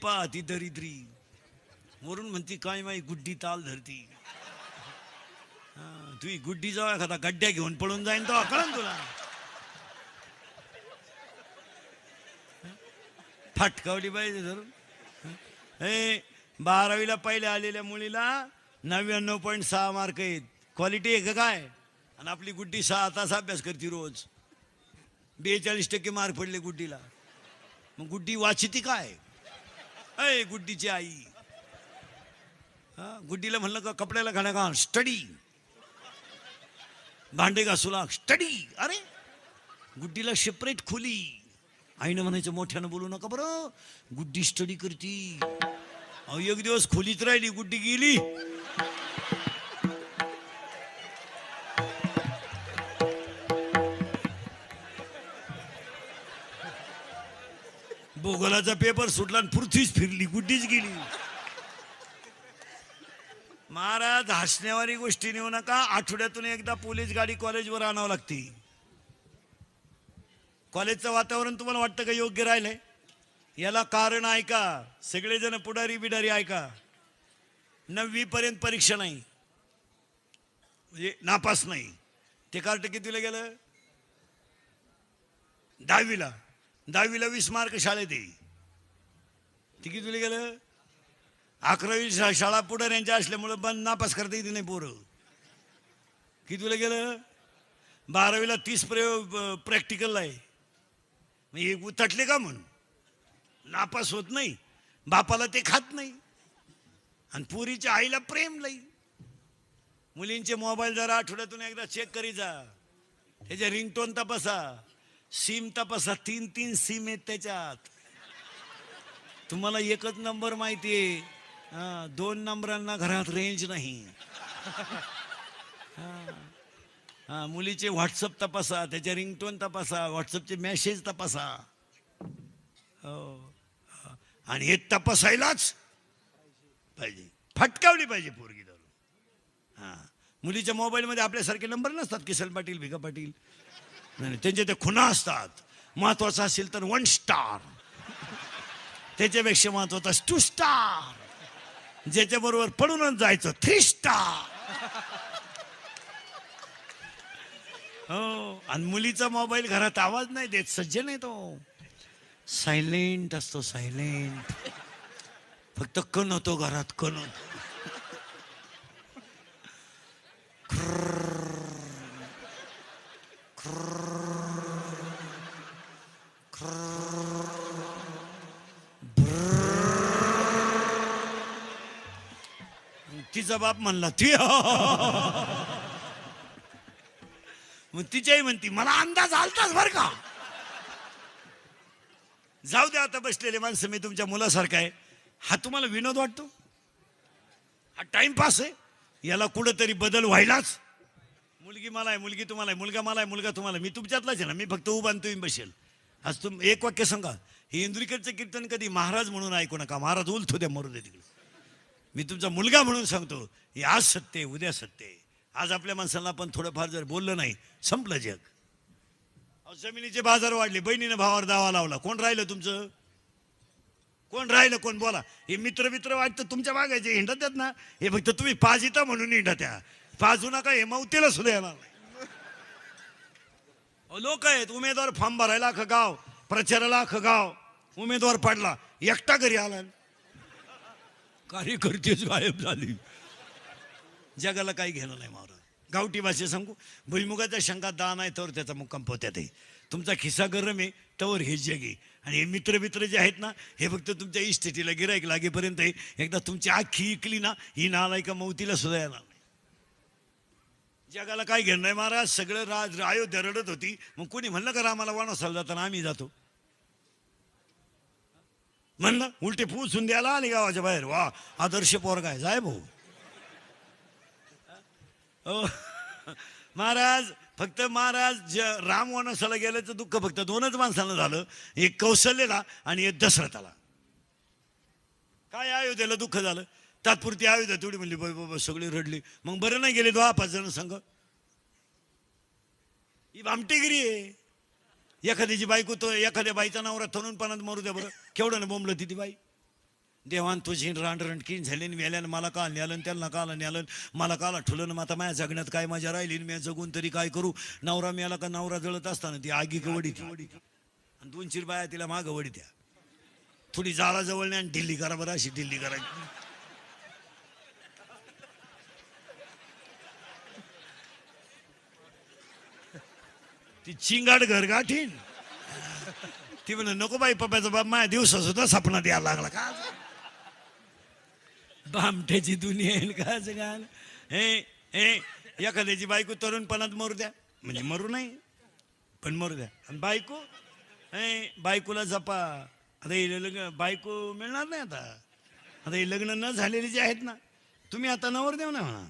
पाहती दरिद्री वरून म्हणती काय माई गुड्डी ताल धरती. तुझी गुड्डी जाऊ एखादा गड्ड्या घेऊन पळून जाईन तो कळन तुला. फटकावली पाहिजे धरून. हे 12वीला पहिल्या आलेल्या मुलीला 99.6 मार्क आहेत. क्वालिटी आहे का काय? आणि आपली गुड्डी 6 तास अभ्यास करते रोज. 42% मार्क पडले गुड्डीला. मग गुड्डी वाचिती काय? अय गुड्डीची आई. गुड्डीला म्हणलं का कपड्याला घाण्या का स्टडी, भांडे घासूला स्टडी. अरे गुड्डीला सेपरेट खोली. आईनं म्हणायचं मोठ्यानं बोलू नका बरं, गुड्डी स्टडी करती. एक दिवस खोलीत राहिली, गुड्डी गेली. भूगोलाचा पेपर सुटला आणि पृथ्वीच फिरली, गुड्डीच गेली. महाराज हसण्यावारी गोष्टी नेऊ नका. आठवड्यातून एकदा पोलीस गाडी कॉलेजवर आणावं लागते. कॉलेजचं वातावरण तुम्हाला वाटतं का योग्य राहिलंय? याला कारण ऐका, सगळेजण पुढारी बिडारी ऐका. 9वी पर्यंत परीक्षा नाही, म्हणजे नापास नाही. ते कार्ट कितीला गेलं? 10वीला. 10वीला 20 मार्क शाळेत आहे. ते कितीला गेलं? 11वी शाळा पुढाऱ्यांच्या असल्यामुळं बंद नापास करता येते नाही पोरं. कितीला गेलं? 12वीला 30 प्रॅक्टिकलला आहे. मग हे उतटले का म्हणून नापास होत नाही. बापाला ते खात नाही आणि पुरीच्या आईला प्रेम नाही. मुलींचे मोबाईल जरा आठवड्यातून एकदा चेक करी जा. त्याच्या रिंगटोन तपासा, सिम तपासा. 3 सिम आहेत त्याच्यात. तुम्हाला एकच नंबर माहिती आहे, 2 नंबरांना घरात रेंज नाही. मुलीचे व्हॉट्सअप तपासा, त्याच्या रिंगटोन तपासा, व्हॉट्सअपचे मेसेज तपासा. आणि हे तपासायलाच पाहिजे. फटकावली पाहिजे पोरगी धरून. मुलीच्या मोबाईलमध्ये आपल्यासारखे नंबर नसतात, किसन पाटील, भिका पाटील. नाही, त्यांचे ते खुणा असतात. महत्वाचं असेल तर 1 स्टार, त्याच्यापेक्षा महत्वाचा 2 स्टार, ज्याच्याबरोबर पडूनच जायचं 3 स्टार. हो. आणि मुलीचा मोबाईल घरात आवाज नाही देत, सज्जन आहे तो. सायलेंट असतो, सायलेंट. फक्त कण होतो घरात, कण होतो. तिचा बाप म्हणला ती. मग तिच्याही म्हणती मला अंदाज आलताच बर का. जाऊ द्या आता बसलेले माणसं, मी तुमच्या मुलासारखा आहे. हा तुम्हाला विनोद वाटतो? हा टाइमपास आहे? याला कुठंतरी बदल व्हायलाच. मुलगी मला आहे, मुलगी तुम्हाला आहे, मुलगा मला आहे, मुलगा तुम्हाला. मी तुमच्यातलाच आहे ना. मी फक्त उभा आणि तुम्ही बसेल. आज तुम एक वाक्य सांगा. हे इंद्रिकडचं कीर्तन कधी महाराज म्हणून ऐकू नका. महाराज उलथो द्या, मरू दे तिकडे. मी तुमचा मुलगा म्हणून सांगतो. हे आज सत्य आहे, उद्या सत्य आहे. आज आपल्या माणसाला पण थोडंफार जर बोललं नाही, संपलं जग. जमिनीचे बाजार वाढले, बहिणीने भावावर दावा लावला. कोण राहिलं तुमचं? कोण राहिलं? कोण बोला. हे मित्र वाटतं तुमच्या मागायचे हिंडत आहेत ना. हे फक्त तुम्ही पाजिता म्हणून हिंडत त्या. पाजू नका, हे मौतीला सुद्धा येणार नाही. लोक आहेत उमेदवार फॉर्म भरायला अख्खं गाव, प्रचाराला अख्खं गाव. उमेदवार पडला, एकटा घरी आला, कार्यकर्तेच गायब झाली. जगाला काही घेणं नाही महाराज. गावठी भाषे सांगू, भुईमुगाच्या शंका दान आहे तर त्याचा मुक्काम पोत्यात आहे. तुमचा खिस्सा गरम आहे तवर हे जग आहे. आणि हे मित्र जे आहेत ना, हे फक्त तुमच्या इस्टेटीला गिरायक लागेपर्यंत आहे. एकदा तुमची आखी इकली ना, ही नालायका मौतीला सुद्धा येणार नाही. जगाला काय घेणं नाही महाराज. सगळं अयोध्या रडत होती. मग कोणी म्हणलं का रामाला वनवासाला जाताना आम्ही जातो? म्हणलं उलटे पुसून द्यायला आले गावाच्या बाहेर. वा आदर्श पोरगा आहे, जाय भाऊ. महाराज फक्त महाराज राम वनवासाला गेल्याचं दुःख फक्त 2च माणसांना झालं. एक कौशल्याला आणि एक दशरथाला. काय अयोध्येला दुःख झालं? तात्पुरती अयोध्या तेवढी म्हणली बाबा, सगळे रडले. मग बरं नाही गेले 5 जण संघ. ही भामटेगिरी आहे. एखाद्याची बायको तो एखाद्या बाईचा नवरा तरुणपणात मरू द्या बरं. केवढं ना बोंबलं ती बाई. देवान तुझी रांडरणकीन झाली वेल्यान मला का न्यालन त्यांना काला न्यालन मला काला ठुलन मग आता माझ्या जगण्यात काय मजा राहिली मी जगून तरी काय करू नवरा मेला का नवरा जळत असताना ती आगी वडी आणि 2-4 बाया तिला मागं वडी द्या थोडी जाळा जवळ नाही आणि ढिल्ली करा बरं अशी ढिल्ली करायची ती चिंगाड घर गाठीन ती म्हणे नको बाई पप्याचा बाप माझ्या दिवसा सुद्धा सपनात यायला लागला का बामट्याची दुनिया येईल का गाल हे हे एखाद्याची बायको तरुणपणात मरू द्या म्हणजे मरू नाही पण मरू द्या आणि बायको हे बायकोला जपा आता हे लग्न बायको मिळणार नाही आता हे लग्न न झालेले जे आहेत ना तुम्ही आता नवर देऊ ना म्हणा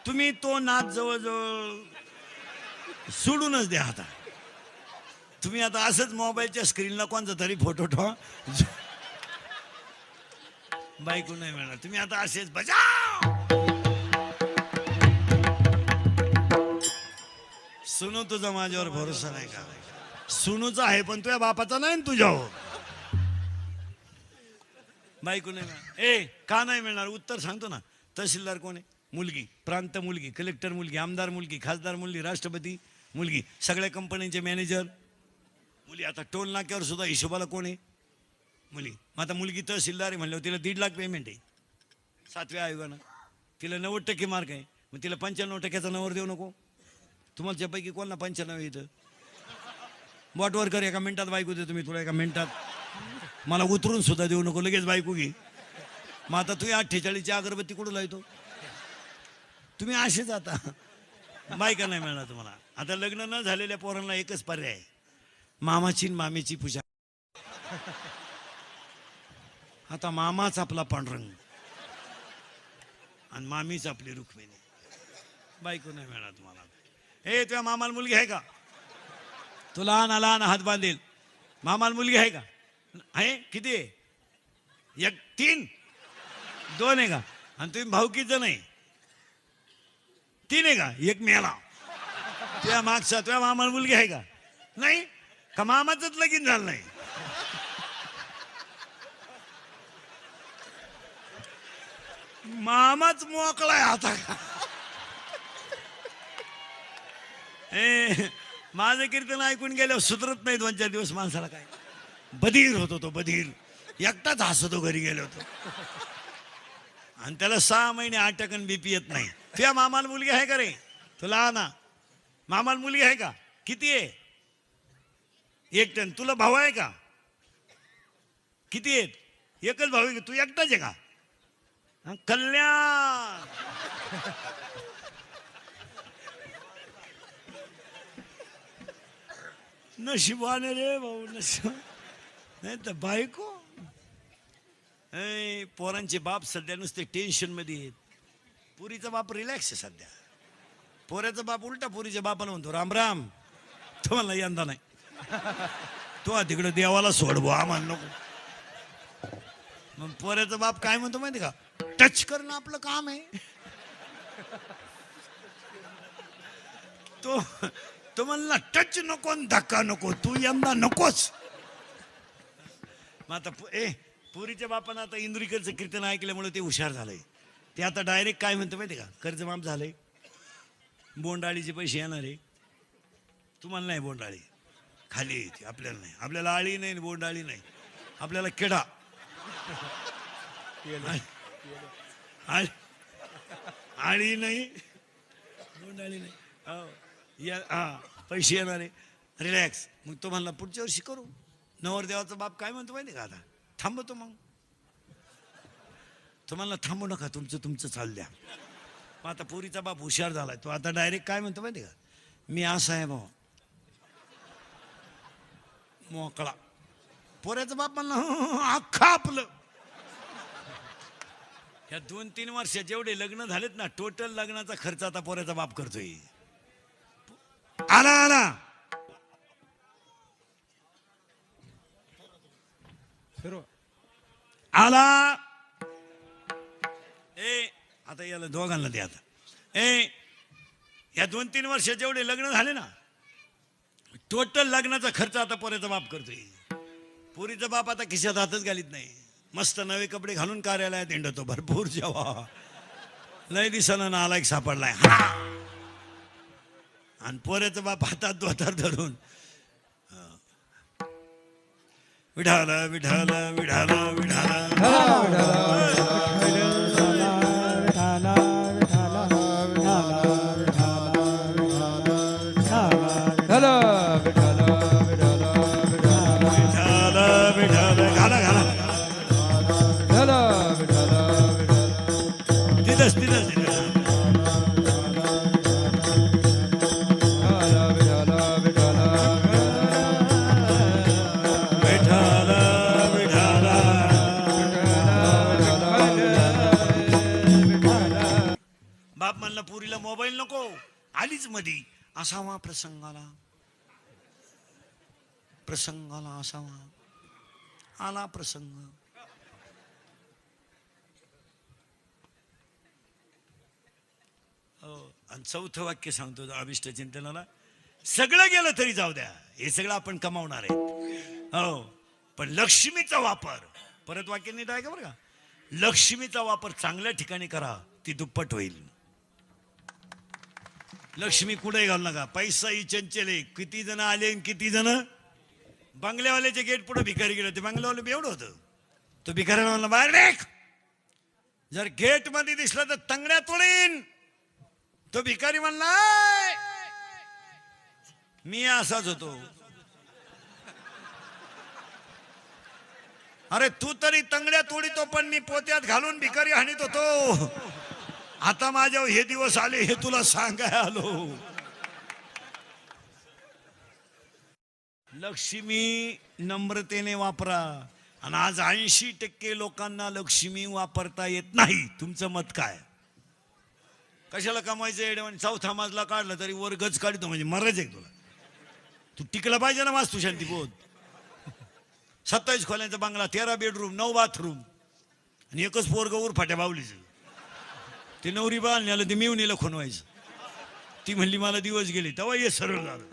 तुम्ही तो नाच जवळजवळ सोडूनच द्या आता तुम्ही आता असंच मोबाईलच्या स्क्रीनला कोणता तरी फोटो ठेवा बायको नाही मिळणार तुम्ही आता असेच बजाव सुनू तुझा माझ्यावर भरोसा नाही का सुनूचा आहे पण तुझ्या बापाचा नाही ना तुझ्यावर बायको नाही मिळणार ए का नाही मिळणार उत्तर सांगतो ना तहसीलदार कोण आहे मुलगी प्रांत मुलगी कलेक्टर मुलगी आमदार मुलगी खासदार मुलगी राष्ट्रपती मुलगी सगळ्या कंपन्यांचे मॅनेजर मुली आता टोल नाक्यावर सुद्धा हिशोबाला कोण आहे मुली मग आता मुलगी तहसीलदार आहे म्हणल्यावर तिला 1.5 लाख पेमेंट आहे 7व्या आयोगानं तिला 90% मार्क आहे मग तिला 95% नवर देऊ नको तुम्हाच्यापैकी कोणाला 95 येतं बॉटवर कर एका मिनिटात बायको देतो मी तुला एका मिनिटात मला उतरून सुद्धा देऊ नको लगेच बायको घे मग आता तुम्ही 48ची अगरबत्ती कुठं लावतो तुम्ही असेच आता बायका नाही मिळणार तुम्हाला आता लग्न न झालेल्या पोरांना एकच पर्याय आहे मामाची मामीची पूजा आता मामाच आपला पांडुरंग आणि मामीच आपली रुक्मिणी बायको नाही मिळणार तुम्हाला हे तुझ्या मामाला मुलगी आहे का तो लहान लहान हात बांधेल मामाला मुलगी आहे का आहे किती आहे 1 3 2 आहे का आणि तुम्ही भाऊकीचं नाही 3 आहे का 1 मेला तुझ्या मागचा तुझ्या मामाला मुलगी आहे का नाही का मामाचंच लगीन झालं नाही मामाच मोकळाय आता का माझं कीर्तन ऐकून गेल्यावर सुधरत नाही 2-4 दिवस माणसाला काय बधीर होतो तो बधीर एकटाच हसतो घरी गेलो होतो आणि त्याला 6 महिने 8 टक्कन बीपी येत नाही तुझ्या मामाला मुलगी आहे का रे तुला ना मामाला मुलगी आहे का किती आहे 1 टन तुला भाऊ आहे का किती आहेत एकच भाऊ आहे तू एकटाच आहे का कल्याण नशिबाने रे भाऊ नशीब नाही तर बायको पोरांचे बाप सध्या नुसते टेन्शन मध्ये आहेत पुरीचा बाप रिलॅक्स आहे सध्या पोऱ्याचा बाप उलटा पुरीच्या बापाला म्हणतो राम राम तुम्हाला यंदा नाही तो तिकडे देवाला सोडवो आम्हाला नको मग पोऱ्याचा बाप काय म्हणतो माहिती का टच करणं आपलं काम आहे तो म्हणला टच नको धक्का नको तू यंदा नकोच मग आता पुरीच्या बापानं आता इंद्रिकरचं कीर्तन ऐकल्यामुळे ते हुशार झालंय ते आता डायरेक्ट काय म्हणतो माहिती का कर्जमाफ झालंय बोंडाळीचे पैसे येणार आहे तुम्हाला नाही बोंडाळी खाली येते आपल्याला नाही आपल्याला आळी नाही बोंडाळी नाही आपल्याला किडा आळी नाही बोंडाळी नाही हा पैसे येणार आहे रिलॅक्स मग तो म्हणला पुढच्या वर्षी करू नवरदेवाचा बाप काय म्हणतो माहिती का आता थांबतो मग तो म्हणला थांबू नका तुमचं चाल द्या मग आता पोरीचा बाप हुशार झालाय तो आता डायरेक्ट काय म्हणतो माहिती का मी असा आहे भाऊ मोकळा पोऱ्याचा बाप म्हणला अख्खा आपलं या 2-3 वर्षात जेवढे लग्न झालेत ना टोटल लग्नाचा खर्च आता पोऱ्याचा बाप करतोय आला आला आता याला दोघांना द्या आता या 2-3 वर्षात जेवढे लग्न झाले ना टोटल लग्नाचा खर्च आता पोऱ्याचा बाप करतोय पोरीचा बाप आता खिशात हातच घालीत नाही मस्त नवे कपडे घालून कार्यालयात हिंडतो भरपूर जेव्हा लय दिसानं नालायक सापडलाय हा आणि पोऱ्याचं बाप हातात दोतार धरून विठाल विठाल विठाल विठाल घाला घाला तिथंच तिथंच बाप म्हणलं पुरीला मोबाईल नको आलीच मधी असावा प्रसंगाला प्रसंगाला असावा आला प्रसंग हो आणि चौथं वाक्य सांगतो अभिष्ट चिंतनाला सगळं गेलं तरी जाऊ द्या हे सगळं आपण कमावणार आहे हो पण लक्ष्मीचा वापर परत वाक्य नीट आहे का बरं का लक्ष्मीचा वापर चांगल्या ठिकाणी करा ती दुप्पट होईल लक्ष्मी कुठे घालू नका पैसा ही चंचले किती जण आले किती जण बंगल्यावाल्याच्या गेट पुढे भिकारी गेलं ते बंगल्यावाले बेवडं होतं तो भिकाऱ्याला म्हणला बाहेर देख जर गेट मध्ये दिसला तर तंगड्या तोडीन तो भिकारी म्हणला मी असाच होतो अरे तू तरी तंगड्या तोडीतो पण मी पोत्यात घालून भिकारी हाणीत होतो आता माझ्या हे दिवस आले हे तुला सांगाय आलो लक्ष्मी नम्रतेने वापरा आणि आज 80% लोकांना लक्ष्मी वापरता येत नाही तुमचं मत काय कशाला कमायचं एवढं चौथा मजला काढला तरी वर गज काढतो म्हणजे मरायचं आहे तुला तू टिकला पाहिजे ना वास्तू शांती बोध 27 खोल्यांचा बंगला 13 बेडरूम 9 बाथरूम आणि एकच पोरग उर फाट्या बावलीचं ते नवरी बाळण्याला ते मिवणीला खुणवायचं ती म्हणली मला दिवस गेले तेव्हा हे सरळ झालं